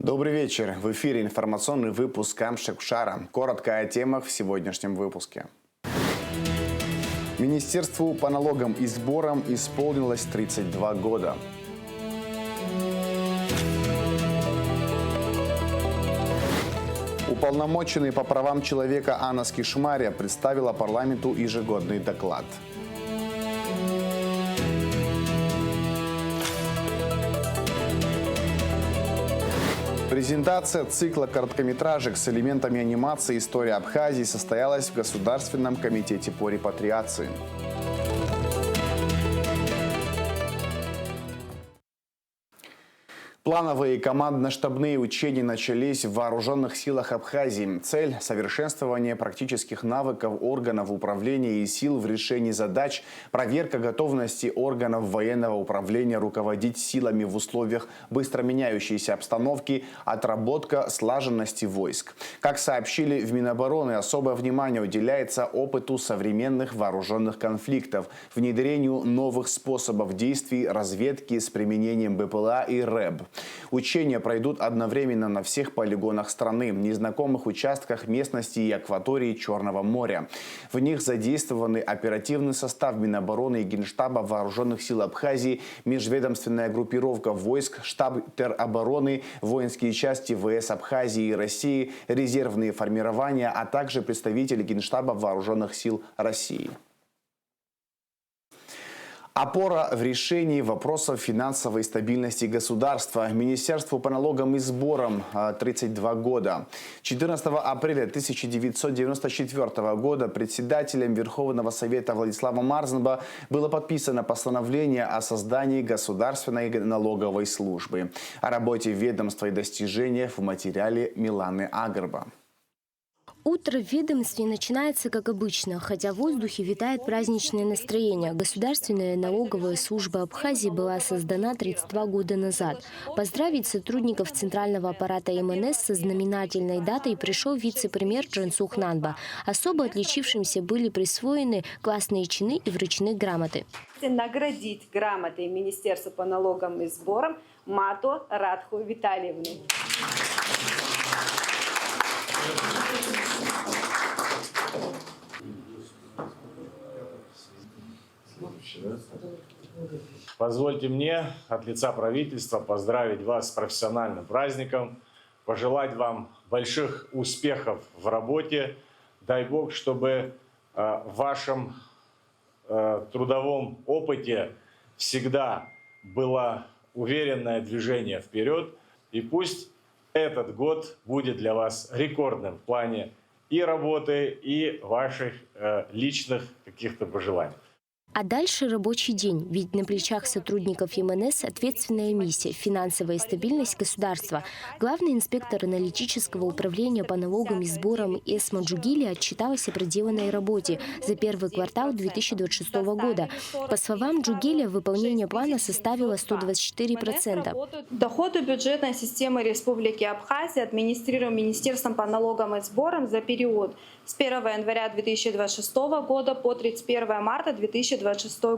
Добрый вечер. В эфире информационный выпуск Амшекшара. Коротко о темах в сегодняшнем выпуске. Министерству по налогам и сборам исполнилось 32 года. Уполномоченный по правам человека Анна Скишмаря представила парламенту ежегодный доклад. Презентация цикла короткометражек с элементами анимации «История Абхазии» состоялась в Государственном комитете по репатриации. Плановые командно-штабные учения начались в Вооруженных силах Абхазии. Цель – совершенствование практических навыков органов управления и сил в решении задач, проверка готовности органов военного управления руководить силами в условиях быстро меняющейся обстановки, отработка слаженности войск. Как сообщили в Минобороны, особое внимание уделяется опыту современных вооруженных конфликтов, внедрению новых способов действий, разведки с применением БПЛА и РЭБ. Учения пройдут одновременно на всех полигонах страны, незнакомых участках местности и акватории Черного моря. В них задействованы оперативный состав Минобороны и Генштаба Вооруженных сил Абхазии, межведомственная группировка войск, штаб теробороны, воинские части ВС Абхазии и России, резервные формирования, а также представители Генштаба Вооруженных сил России. Опора в решении вопросов финансовой стабильности государства. Министерству по налогам и сборам 32 года. 14 апреля 1994 года председателем Верховного Совета Владиславом Марзенбо было подписано постановление о создании Государственной налоговой службы. О работе ведомства и достижениях в материале Миланы Агрба. Утро в ведомстве начинается как обычно, хотя в воздухе витает праздничное настроение. Государственная налоговая служба Абхазии была создана 32 года назад. Поздравить сотрудников центрального аппарата МНС со знаменательной датой пришел вице-премьер Джансух Нанба. Особо отличившимся были присвоены классные чины и вручены грамоты. Наградить грамотой Министерства по налогам и сборам Мату Радху Витальевну. Позвольте мне от лица правительства поздравить вас с профессиональным праздником, пожелать вам больших успехов в работе. Дай Бог, чтобы в вашем трудовом опыте всегда было уверенное движение вперед. И пусть этот год будет для вас рекордным в плане и работы, и ваших личных каких-то пожеланий. А дальше рабочий день, ведь на плечах сотрудников МНС ответственная миссия – финансовая стабильность государства. Главный инспектор аналитического управления по налогам и сборам Эсма Джугили отчиталась о проделанной работе за первый квартал 2026 года. По словам Джугили, выполнение плана составило 124%. Доходы бюджетной системы Республики Абхазия, администрируемым Министерством по налогам и сборам за период с 1 января 2026 года по 31 марта 2026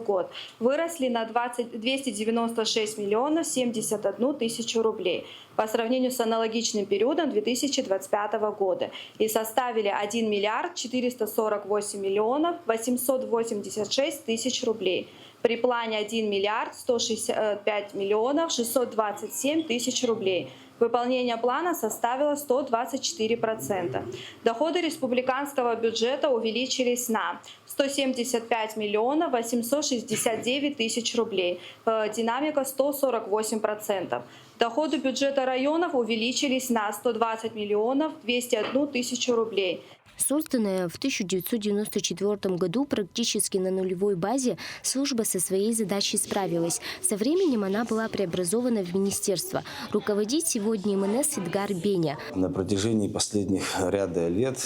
год выросли на 296 миллионов 71 тысячу рублей по сравнению с аналогичным периодом 2025 года и составили 1 миллиард 448 миллионов 886 тысяч рублей. При плане 1 миллиард 165 миллионов 627 тысяч рублей. Выполнение плана составило 124%. Доходы республиканского бюджета увеличились на 175 миллионов 869 тысяч рублей. Динамика 148%. Доходы бюджета районов увеличились на 120 миллионов 201 тысячу рублей. Созданная в 1994 году практически на нулевой базе, служба со своей задачей справилась. Со временем она была преобразована в министерство. Руководит сегодня МНС Эдгар Беня. На протяжении последних ряда лет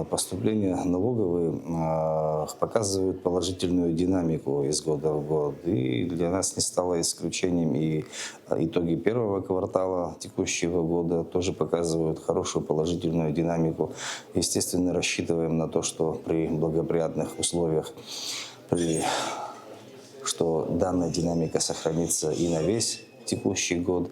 поступления налоговые показывают положительную динамику из года в год. И для нас не стало исключением и итоги первого квартала текущего года тоже показывают хорошую положительную динамику. Естественно, рассчитываем на то, что при благоприятных условиях, что данная динамика сохранится и на весь текущий год.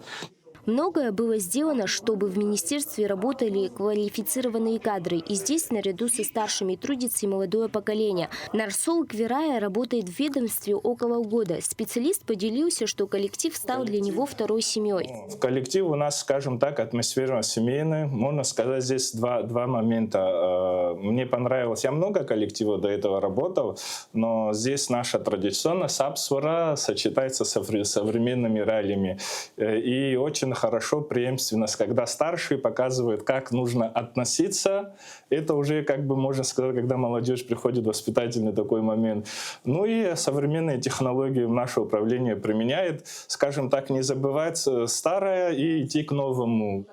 Многое было сделано, чтобы в министерстве работали квалифицированные кадры. И здесь, наряду со старшими, трудится и молодое поколение. Нарсол Квирая работает в ведомстве около года. Специалист поделился, что коллектив стал для него второй семьей. В коллективе у нас, скажем так, атмосфера семейная. Можно сказать, здесь два момента. Мне понравилось, я много коллективов до этого работал, но здесь наша традиционная сапсвара сочетается с современными реалиями. И очень хорошо преемственность, когда старшие показывают, как нужно относиться. Это уже, как бы можно сказать, когда молодежь приходит в воспитательный такой момент. Ну и современные технологии в наше управление применяет. Скажем так, не забывать старое и идти к новому.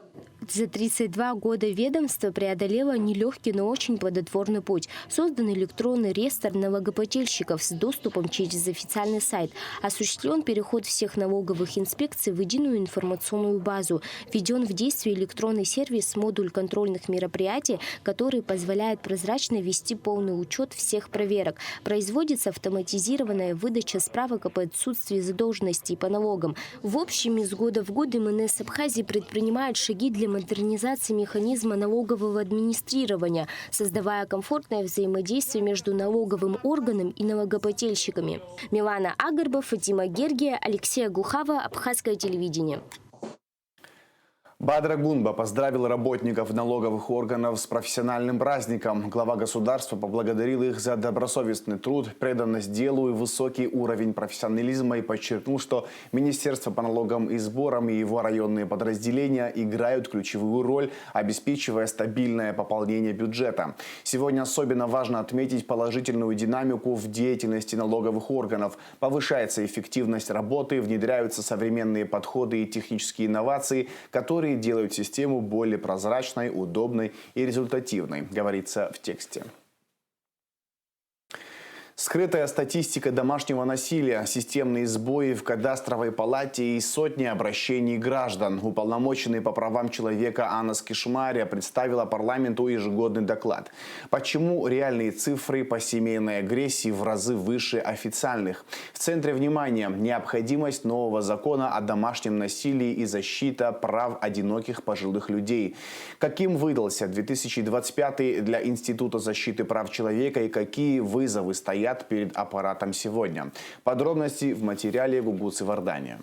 За 32 года ведомство преодолело нелегкий, но очень плодотворный путь. Создан электронный реестр налогоплательщиков с доступом через официальный сайт. Осуществлен переход всех налоговых инспекций в единую информационную базу. Введен в действие электронный сервис модуль контрольных мероприятий, который позволяет прозрачно вести полный учет всех проверок. Производится автоматизированная выдача справок об отсутствии задолженностей по налогам. В общем, из года в год МНС Абхазии предпринимает шаги для модернизации механизма налогового администрирования, создавая комфортное взаимодействие между налоговым органом и налогоплательщиками. Милана Агарба, Фатима Гергия, Алексей Глухава, Абхазское телевидение. Бадра Гунба поздравил работников налоговых органов с профессиональным праздником. Глава государства поблагодарил их за добросовестный труд, преданность делу и высокий уровень профессионализма и подчеркнул, что Министерство по налогам и сборам и его районные подразделения играют ключевую роль, обеспечивая стабильное пополнение бюджета. Сегодня особенно важно отметить положительную динамику в деятельности налоговых органов. Повышается эффективность работы, внедряются современные подходы и технические инновации, которые делают систему более прозрачной, удобной и результативной, говорится в тексте. Скрытая статистика домашнего насилия, системные сбои в кадастровой палате и сотни обращений граждан. Уполномоченный по правам человека Анас Кишмария представила парламенту ежегодный доклад. Почему реальные цифры по семейной агрессии в разы выше официальных? В центре внимания необходимость нового закона о домашнем насилии и защита прав одиноких пожилых людей. Каким выдался 2025 для Института защиты прав человека и какие вызовы стоят перед аппаратом сегодня? Подробности в материале Гугуцы Вардания.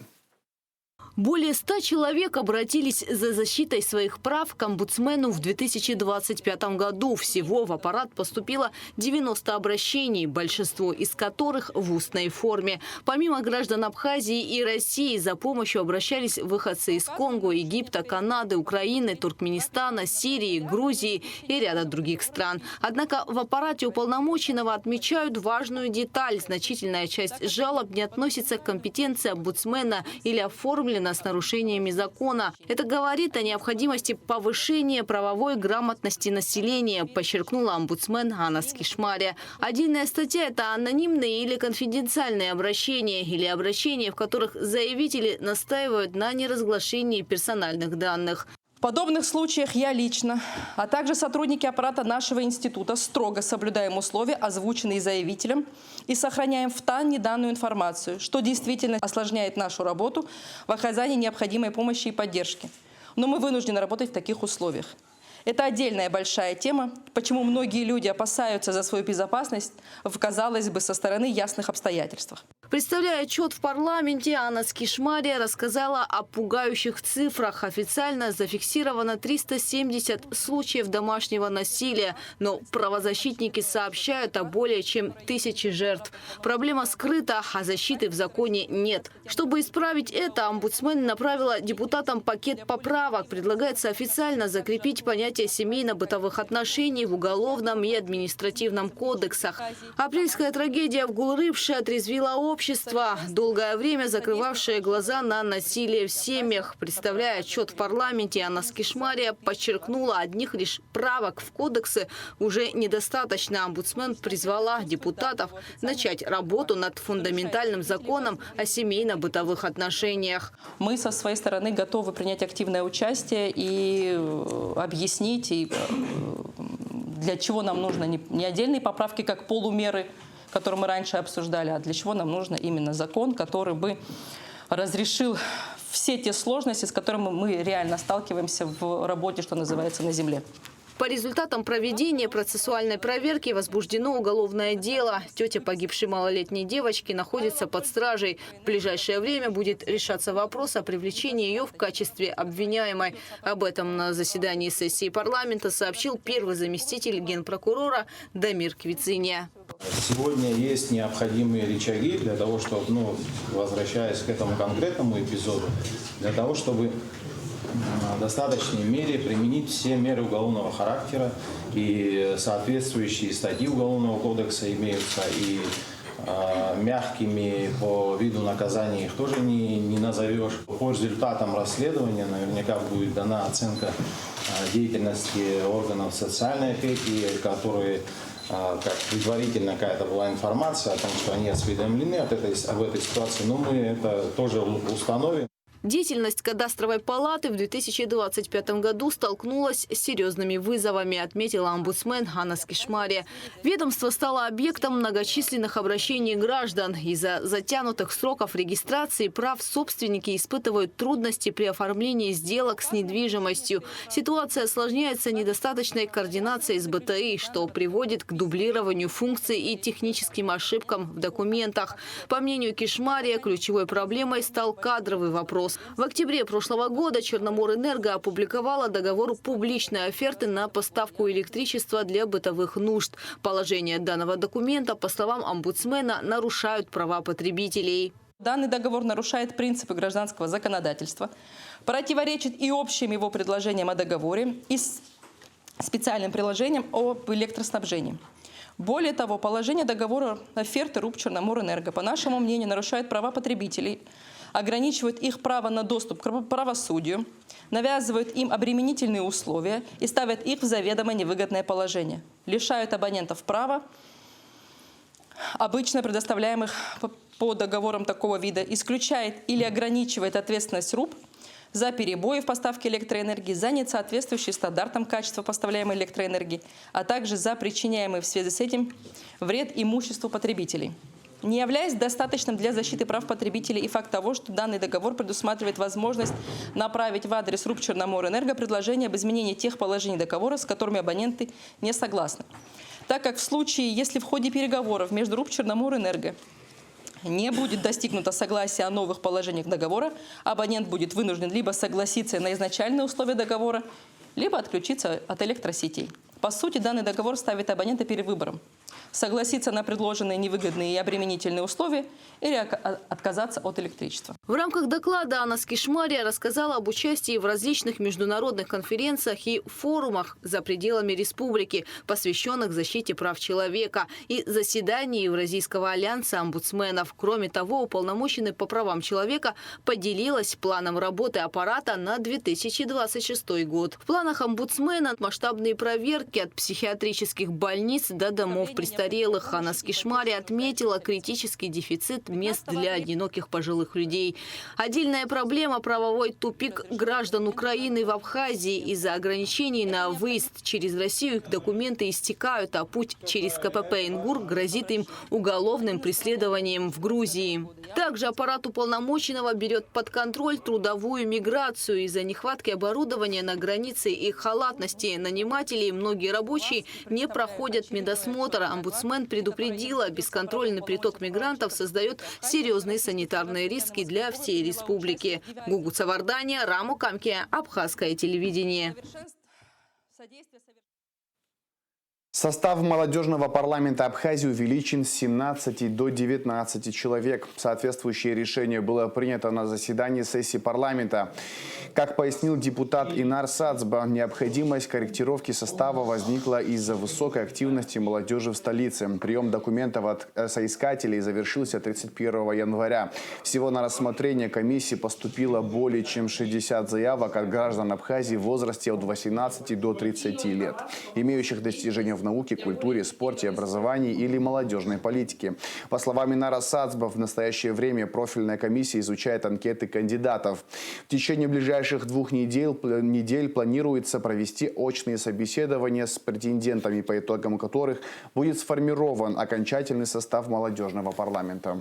Более 100 человек обратились за защитой своих прав к омбудсмену в 2025 году. Всего в аппарат поступило 90 обращений, большинство из которых в устной форме. Помимо граждан Абхазии и России, за помощью обращались выходцы из Конго, Египта, Канады, Украины, Туркменистана, Сирии, Грузии и ряда других стран. Однако в аппарате уполномоченного отмечают важную деталь. Значительная часть жалоб не относится к компетенции омбудсмена или оформлена с нарушениями закона. Это говорит о необходимости повышения правовой грамотности населения, подчеркнула омбудсмен Анас Кишмария. Отдельная статья – это анонимные или конфиденциальные обращения, или обращения, в которых заявители настаивают на неразглашении персональных данных. В подобных случаях я лично, а также сотрудники аппарата нашего института строго соблюдаем условия, озвученные заявителем, и сохраняем в тайне данную информацию, что действительно осложняет нашу работу в оказании необходимой помощи и поддержки. Но мы вынуждены работать в таких условиях. Это отдельная большая тема, почему многие люди опасаются за свою безопасность в, казалось бы, со стороны ясных обстоятельствах. Представляя отчет в парламенте, Анас Кишмария рассказала о пугающих цифрах. Официально зафиксировано 370 случаев домашнего насилия, но правозащитники сообщают о более чем 1000 жертв. Проблема скрыта, а защиты в законе нет. Чтобы исправить это, омбудсмен направила депутатам пакет поправок. Предлагается официально закрепить понятие семейно-бытовых отношений в уголовном и административном кодексах. Апрельская трагедия в Гулрыбше отрезвила общество, долгое время закрывавшее глаза на насилие в семьях. Представляя отчет в парламенте, Анас Кишмария подчеркнула, одних лишь правок в кодексы уже недостаточно. Омбудсмен призвала депутатов начать работу над фундаментальным законом о семейно-бытовых отношениях. Мы со своей стороны готовы принять активное участие и объяснить, и для чего нам нужно не отдельные поправки, как полумеры, которые мы раньше обсуждали, а для чего нам нужно именно закон, который бы разрешил все те сложности, с которыми мы реально сталкиваемся в работе, что называется, на земле. По результатам проведения процессуальной проверки возбуждено уголовное дело. Тетя погибшей малолетней девочки находится под стражей. В ближайшее время будет решаться вопрос о привлечении ее в качестве обвиняемой. Об этом на заседании сессии парламента сообщил первый заместитель генпрокурора Дамир Квициния. Сегодня есть необходимые рычаги для того, чтобы, возвращаясь к этому конкретному эпизоду, для того, чтобы в достаточной мере применить все меры уголовного характера, и соответствующие статьи Уголовного кодекса имеются, и мягкими по виду наказания их тоже не назовешь. По результатам расследования наверняка будет дана оценка деятельности органов социальной опеки, которые, как предварительно какая-то была информация о том, что они осведомлены об этой ситуации, но мы это тоже установим. Деятельность кадастровой палаты в 2025 году столкнулась с серьезными вызовами, отметила омбудсмен Анна Скишмария. Ведомство стало объектом многочисленных обращений граждан. Из-за затянутых сроков регистрации прав собственники испытывают трудности при оформлении сделок с недвижимостью. Ситуация осложняется недостаточной координацией с БТИ, что приводит к дублированию функций и техническим ошибкам в документах. По мнению Кишмария, ключевой проблемой стал кадровый вопрос. В октябре прошлого года Черноморэнерго опубликовала договор публичной оферты на поставку электричества для бытовых нужд. Положения данного документа, по словам омбудсмена, нарушают права потребителей. Данный договор нарушает принципы гражданского законодательства, противоречит и общим его предложениям о договоре, и специальным приложением об электроснабжении. Более того, положение договора оферты РУП Черноморэнерго, по нашему мнению, нарушает права потребителей, ограничивают их право на доступ к правосудию, навязывают им обременительные условия и ставят их в заведомо невыгодное положение, лишают абонентов права, обычно предоставляемых по договорам такого вида, исключает или ограничивает ответственность РУП за перебои в поставке электроэнергии, за несоответствующие стандартам качества поставляемой электроэнергии, а также за причиняемый в связи с этим вред имуществу потребителей. Не являясь достаточным для защиты прав потребителей и факт того, что данный договор предусматривает возможность направить в адрес РУП Черноморэнерго предложение об изменении тех положений договора, с которыми абоненты не согласны. Так как в случае, если в ходе переговоров между РУП Черноморэнерго не будет достигнуто согласия о новых положениях договора, абонент будет вынужден либо согласиться на изначальные условия договора, либо отключиться от электросетей. По сути, данный договор ставит абонента перед выбором: согласиться на предложенные невыгодные и обременительные условия или отказаться от электричества. В рамках доклада Анна Скишмария рассказала об участии в различных международных конференциях и форумах за пределами республики, посвященных защите прав человека, и заседании Евразийского альянса омбудсменов. Кроме того, уполномоченный по правам человека поделилась планом работы аппарата на 2026 год. В планах омбудсмена масштабные проверки от психиатрических больниц до домов престарелых. Анна Скишмария отметила критический дефицит мест для одиноких пожилых людей. Отдельная проблема – правовой тупик граждан Украины в Абхазии. Из-за ограничений на выезд через Россию их документы истекают, а путь через КПП Ингур грозит им уголовным преследованием в Грузии. Также аппарат уполномоченного берет под контроль трудовую миграцию. Из-за нехватки оборудования на границе и халатности нанимателей многие рабочие не проходят медосмотр. Омбудсмен предупредила, бесконтрольный приток мигрантов создает серьезные санитарные риски для всей республики. Гугу Цавардания, Раму Камке, Абхазское телевидение. Состав молодежного парламента Абхазии увеличен с 17 до 19 человек. Соответствующее решение было принято на заседании сессии парламента. Как пояснил депутат Инар Сацба, необходимость корректировки состава возникла из-за высокой активности молодежи в столице. Прием документов от соискателей завершился 31 января. Всего на рассмотрение комиссии поступило более чем 60 заявок от граждан Абхазии в возрасте от 18 до 30 лет, имеющих достижения в науке, культуре, спорте, образовании или молодежной политике. По словам Инара Сацба, в настоящее время профильная комиссия изучает анкеты кандидатов. В течение ближайших 2 недель планируется провести очные собеседования с претендентами, по итогам которых будет сформирован окончательный состав молодежного парламента.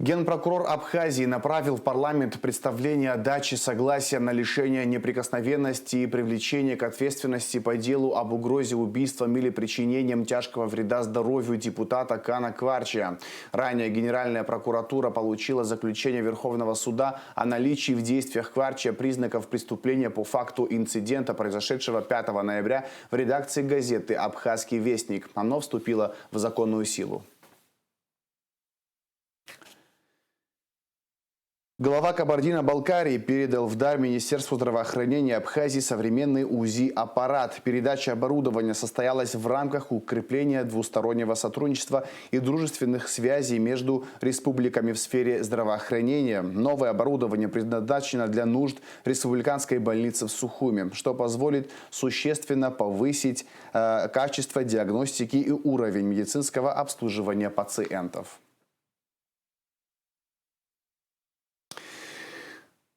Генпрокурор Абхазии направил в парламент представление о даче согласия на лишение неприкосновенности и привлечение к ответственности по делу об угрозе убийством или причинением тяжкого вреда здоровью депутата Кана Кварча. Ранее Генеральная прокуратура получила заключение Верховного суда о наличии в действиях Кварча признаков преступления по факту инцидента, произошедшего 5 ноября в редакции газеты «Абхазский вестник». Оно вступило в законную силу. Глава Кабардино-Балкарии передал в дар Министерству здравоохранения Абхазии современный УЗИ-аппарат. Передача оборудования состоялась в рамках укрепления двустороннего сотрудничества и дружественных связей между республиками в сфере здравоохранения. Новое оборудование предназначено для нужд республиканской больницы в Сухуми, что позволит существенно повысить качество диагностики и уровень медицинского обслуживания пациентов.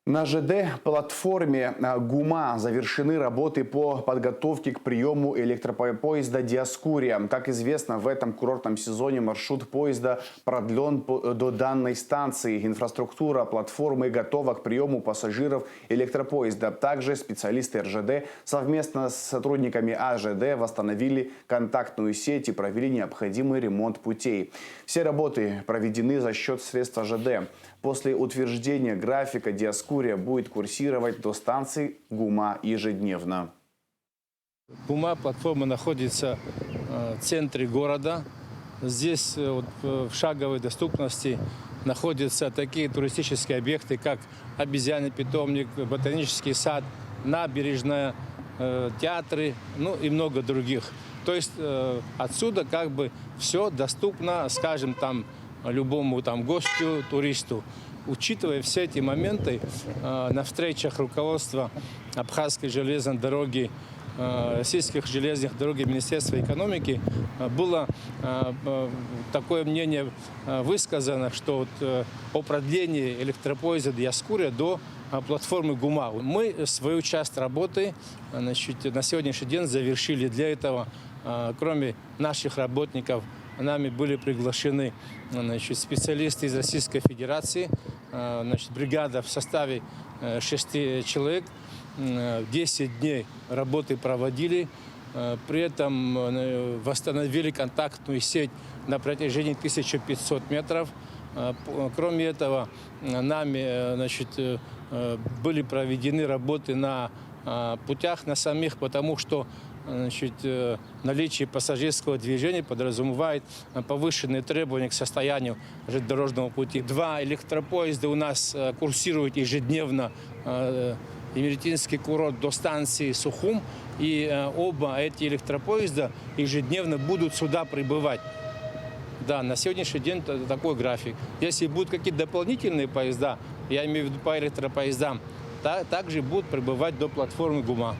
На ЖД-платформе ГУМа завершены работы по подготовке к приему электропоезда «Диаскурия». Как известно, в этом курортном сезоне маршрут поезда продлен до данной станции. Инфраструктура платформы готова к приему пассажиров электропоезда. Также специалисты РЖД совместно с сотрудниками АЖД восстановили контактную сеть и провели необходимый ремонт путей. Все работы проведены за счет средств АЖД. После утверждения графика «Диаскурия» будет курсировать до станции ГУМа ежедневно. ГУМа платформа находится в центре города. Здесь в шаговой доступности находятся такие туристические объекты, как обезьяний питомник, ботанический сад, набережная, театры, ну и много других. То есть отсюда как бы все доступно, скажем, любому гостю, туристу. Учитывая все эти моменты, на встречах руководства Абхазской железной дороги, Российских железных дорог и Министерства экономики было такое мнение высказано, что о продлении электропоезда «Диаскурия» до платформы ГУМа. Мы свою часть работы на сегодняшний день завершили. Для этого, кроме наших работников, нами были приглашены специалисты из Российской Федерации, бригада в составе 6 человек. 10 дней работы проводили, при этом восстановили контактную сеть на протяжении 1500 метров. Кроме этого, нами были проведены работы на путях на самих, потому что наличие пассажирского движения подразумевает повышенные требования к состоянию железнодорожного пути. 2 электропоезда у нас курсируют ежедневно Емеретинский курорт до станции Сухум, и оба эти электропоезда ежедневно будут сюда прибывать. Да, на сегодняшний день такой график. Если будут какие-то дополнительные поезда, я имею в виду по электропоездам, также будут прибывать до платформы ГУМа.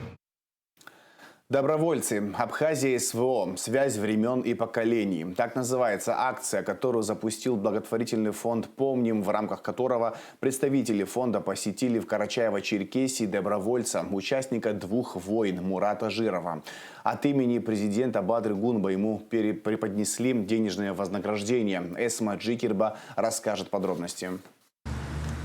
Добровольцы. Абхазия СВО. Связь времен и поколений. Так называется акция, которую запустил благотворительный фонд «Помним», в рамках которого представители фонда посетили в Карачаево-Черкесии добровольца, участника 2 войн Мурата Жирова. От имени президента Бадры Гунба ему преподнесли денежное вознаграждение. Эсма Джикирба расскажет подробности.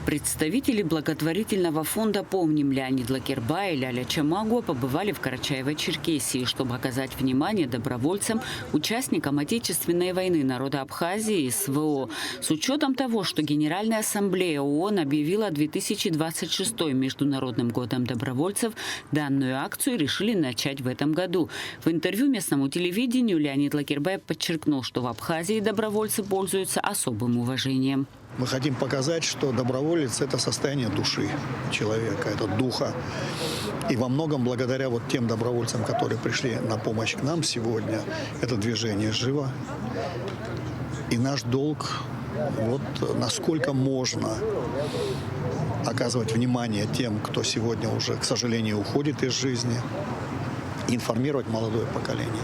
Представители благотворительного фонда «Помним» Леонид Лакербай и Ляля Чамагуа побывали в Карачаево-Черкесии, чтобы оказать внимание добровольцам, участникам Отечественной войны народа Абхазии и СВО. С учетом того, что Генеральная ассамблея ООН объявила 2026 Международным годом добровольцев, данную акцию решили начать в этом году. В интервью местному телевидению Леонид Лакербай подчеркнул, что в Абхазии добровольцы пользуются особым уважением. Мы хотим показать, что доброволец – это состояние души человека, это духа. И во многом благодаря тем добровольцам, которые пришли на помощь к нам сегодня, это движение живо. И наш долг, насколько можно оказывать внимание тем, кто сегодня уже, к сожалению, уходит из жизни, информировать молодое поколение.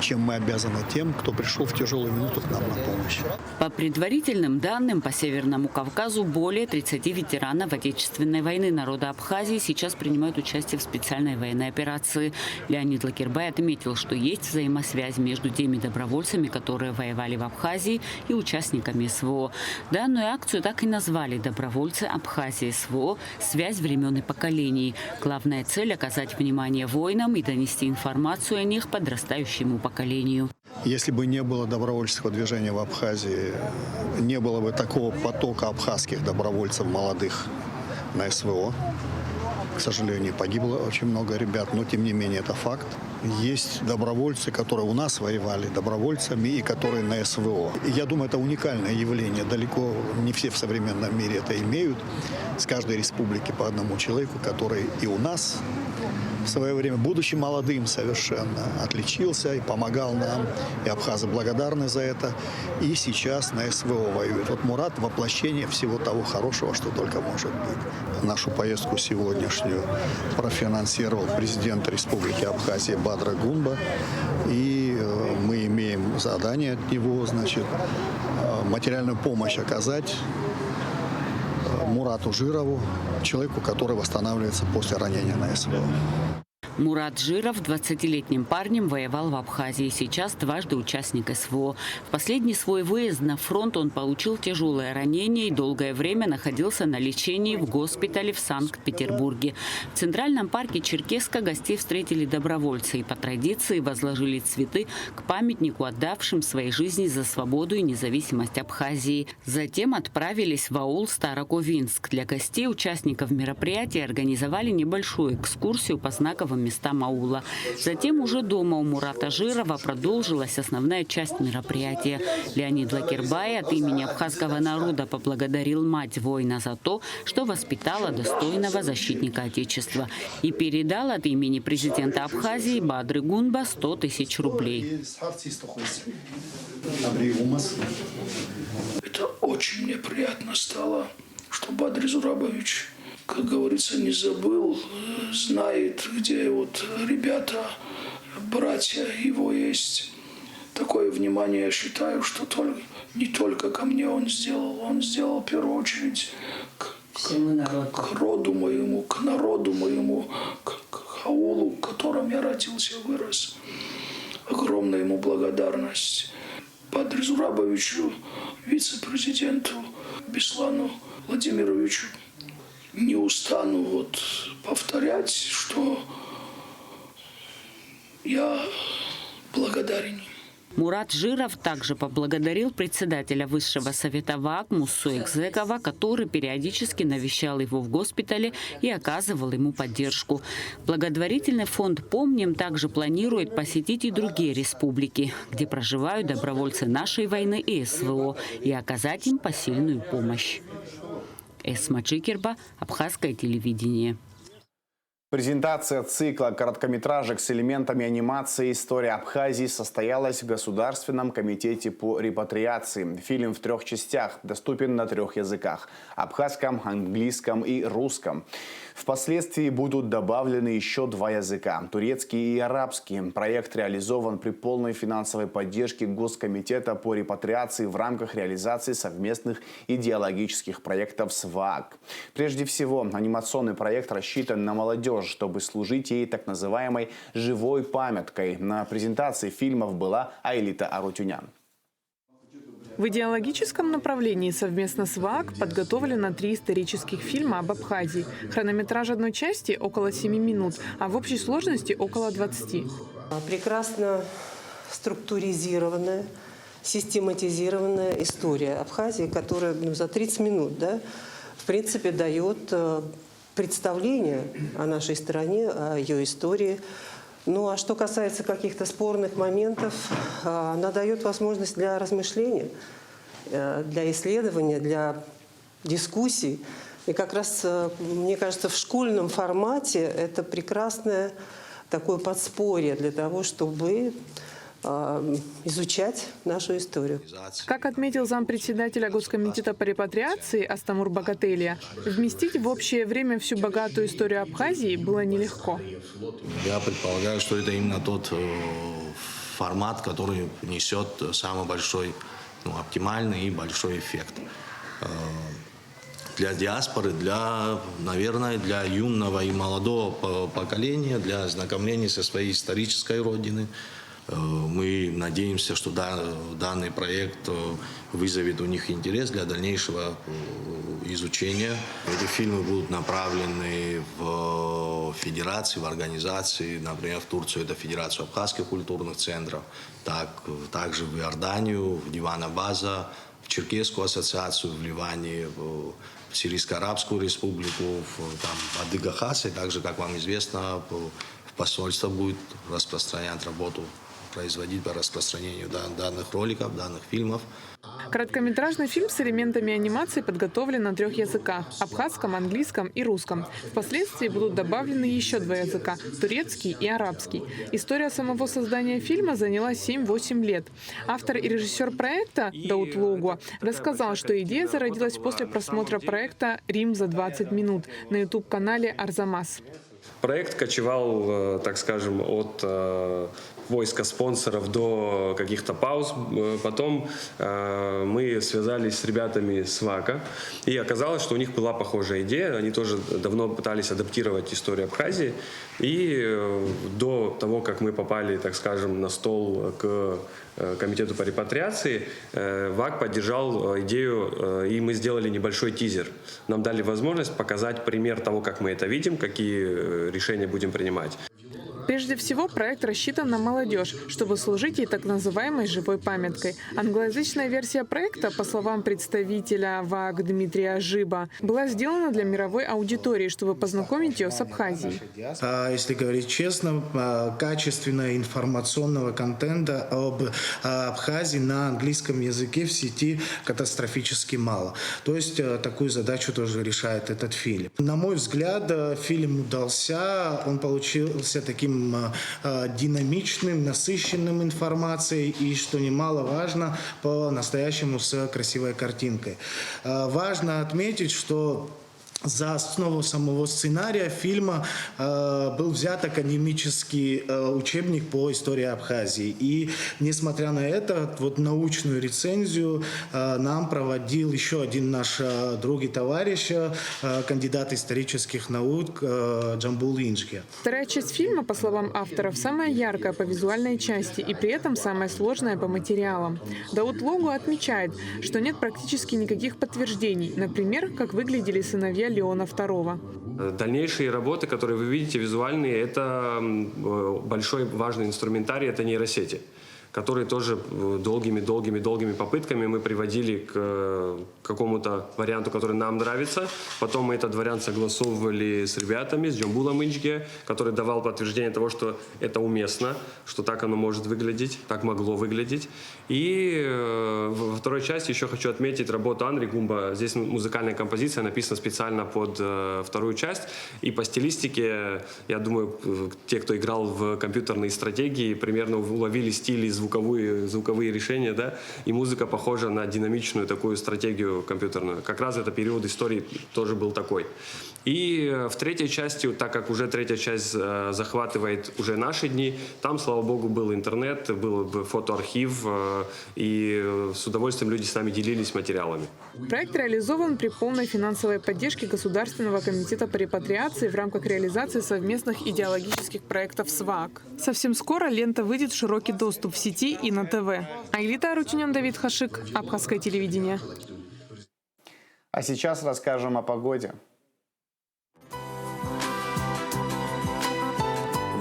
чем мы обязаны тем, кто пришел в тяжелую минуту к нам на помощь. По предварительным данным, по Северному Кавказу более 30 ветеранов Отечественной войны народа Абхазии сейчас принимают участие в специальной военной операции. Леонид Лакербай отметил, что есть взаимосвязь между теми добровольцами, которые воевали в Абхазии, и участниками СВО. Данную акцию так и назвали «Добровольцы Абхазии СВО. Связь времен и поколений». Главная цель – оказать внимание воинам и донести информацию о них подрастающему поколению. Если бы не было добровольческого движения в Абхазии, не было бы такого потока абхазских добровольцев молодых на СВО. К сожалению, погибло очень много ребят, но тем не менее это факт. Есть добровольцы, которые у нас воевали добровольцами и которые на СВО. И я думаю, это уникальное явление. Далеко не все в современном мире это имеют. С каждой республики по одному человеку, который и у нас в свое время, будучи молодым совершенно, отличился и помогал нам. И абхазы благодарны за это. И сейчас на СВО воюет. Вот Мурат – воплощение всего того хорошего, что только может быть. Нашу поездку сегодняшнюю профинансировал президент Республики Абхазия Бадра Гунба. И мы имеем задание от него, значит, материальную помощь оказать Мурату Жирову, человеку, который восстанавливается после ранения на СВО. Мурат Жиров 20-летним парнем воевал в Абхазии. Сейчас дважды участник СВО. В последний свой выезд на фронт он получил тяжелое ранение и долгое время находился на лечении в госпитале в Санкт-Петербурге. В Центральном парке Черкесска гостей встретили добровольцы и по традиции возложили цветы к памятнику, отдавшим своей жизни за свободу и независимость Абхазии. Затем отправились в аул Староковинск. Для гостей, участников мероприятия, организовали небольшую экскурсию по знаковым местам аула. Затем уже дома у Мурата Жирова продолжилась основная часть мероприятия. Леонид Лакербай от имени абхазского народа поблагодарил мать воина за то, что воспитала достойного защитника Отечества, и передал от имени президента Абхазии Бадры Гунба 100 тысяч рублей. Это очень мне приятно стало, что Бадры Зурабович, как говорится, не забыл, знает, где вот ребята, братья его есть. Такое внимание, я считаю, что не только ко мне он сделал в первую очередь к роду моему, к народу моему, к аулу, в котором я родился, вырос. Огромная ему благодарность. Бадры Зурабовичу, вице-президенту Беслану Владимировичу. Не устану повторять, что я благодарен. Мурат Жиров также поблагодарил председателя Высшего совета ВАК Муссу Экзекова, который периодически навещал его в госпитале и оказывал ему поддержку. Благотворительный фонд «Помним» также планирует посетить и другие республики, где проживают добровольцы нашей войны и СВО, и оказать им посильную помощь. Эсма Чикерба, Абхазское телевидение. Презентация цикла короткометражек с элементами анимации «История Абхазии» состоялась в Государственном комитете по репатриации. Фильм в 3 частях, доступен на 3 языках – абхазском, английском и русском. Впоследствии будут добавлены еще 2 языка – турецкий и арабский. Проект реализован при полной финансовой поддержке Госкомитета по репатриации в рамках реализации совместных идеологических проектов с ВАК. Прежде всего, анимационный проект рассчитан на молодежь, чтобы служить ей так называемой «живой памяткой». На презентации фильмов была Айлита Арутюнян. В идеологическом направлении совместно с ВАК подготовлено 3 исторических фильма об Абхазии. Хронометраж одной части около 7 минут, а в общей сложности около 20. Прекрасно структуризированная, систематизированная история Абхазии, которая за 30 минут, в принципе, дает представление о нашей стране, о ее истории. Ну а что касается каких-то спорных моментов, она дает возможность для размышления, для исследования, для дискуссий. И как раз, мне кажется, в школьном формате это прекрасное такое подспорье для того, чтобы изучать нашу историю. Как отметил зампредседателя Госкомитета по репатриации Астамур Багателия, вместить в общее время всю богатую историю Абхазии было нелегко. Я предполагаю, что это именно тот формат, который несет самый большой, оптимальный и большой эффект. Для диаспоры, наверное, для юного и молодого поколения, для ознакомления со своей исторической родиной. Мы надеемся, что данный проект вызовет у них интерес для дальнейшего изучения. Эти фильмы будут направлены в федерации, в организации. Например, в Турцию это Федерацию абхазских культурных центров, также в Иорданию, в Диван-Абаза, в Черкесскую ассоциацию в Ливане, в Сирийско-Арабскую республику, в Адыга-Хас, и также, как вам известно, посольство будет распространять работу, производить по распространению данных роликов, данных фильмов. Короткометражный фильм с элементами анимации подготовлен на 3 языках – абхазском, английском и русском. Впоследствии будут добавлены еще 2 языка – турецкий и арабский. История самого создания фильма заняла 7-8 лет. Автор и режиссер проекта Даут Логуа рассказал, что идея зародилась после просмотра проекта «Рим за 20 минут» на YouTube-канале «Арзамас». Проект кочевал, так скажем, от войска спонсоров до каких-то пауз. Потом мы связались с ребятами с ВАКа, и оказалось, что у них была похожая идея. Они тоже давно пытались адаптировать историю Абхазии. И до того, как мы попали, так скажем, на стол к комитету по репатриации, ВАК поддержал идею, и мы сделали небольшой тизер. Нам дали возможность показать пример того, как мы это видим, какие решения будем принимать. Прежде всего, проект рассчитан на молодежь, чтобы служить ей так называемой живой памяткой. Англоязычная версия проекта, по словам представителя ВАК Дмитрия Жиба, была сделана для мировой аудитории, чтобы познакомить ее с Абхазией. Если говорить честно, качественного информационного контента об Абхазии на английском языке в сети катастрофически мало. То есть такую задачу тоже решает этот фильм. На мой взгляд, фильм удался, он получился таким динамичным, насыщенным информацией и, что немаловажно, по-настоящему с красивой картинкой. Важно отметить, что за основу самого сценария фильма был взят академический учебник по истории Абхазии. И, несмотря на это, научную рецензию нам проводил еще один наш друг и товарищ, кандидат исторических наук Джамбул Инжге. Вторая часть фильма, по словам авторов, самая яркая по визуальной части и при этом самая сложная по материалам. Даут Логуа отмечает, что нет практически никаких подтверждений, например, как выглядели сыновья Леона II. Дальнейшие работы, которые вы видите, визуальные, это большой важный инструментарий, это нейросети, которые тоже долгими попытками мы приводили к какому-то варианту, который нам нравится. Потом мы этот вариант согласовывали с ребятами, с Джамбулом Инжге, который давал подтверждение того, что это уместно, что так оно может выглядеть, так могло выглядеть. И во второй части еще хочу отметить работу Анри Гумба. Здесь музыкальная композиция написана специально под вторую часть. И по стилистике, я думаю, те, кто играл в компьютерные стратегии, примерно уловили стиль и звуковые решения, да, и музыка похожа на динамичную такую стратегию компьютерную. Как раз это период истории тоже был такой. И в третьей части, так как уже третья часть захватывает уже наши дни, там, слава богу, был интернет, был фотоархив, и с удовольствием люди с нами делились материалами. Проект реализован при полной финансовой поддержке Государственного комитета по репатриации в рамках реализации совместных идеологических проектов с ВАК. Совсем скоро лента выйдет в широкий доступ в сети и на ТВ. Айлита Арутюнян, Давид Хашик, Абхазское телевидение. А сейчас расскажем о погоде.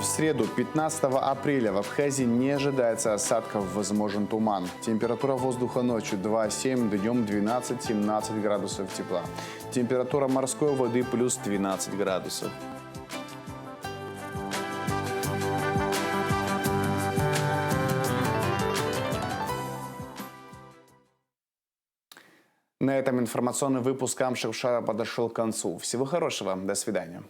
В среду, 15 апреля, в Абхазии не ожидается осадков, возможен туман. Температура воздуха ночью 2,7, днем 12-17 градусов тепла. Температура морской воды плюс 12 градусов. На этом информационный выпуск Амшевшара подошел к концу. Всего хорошего. До свидания.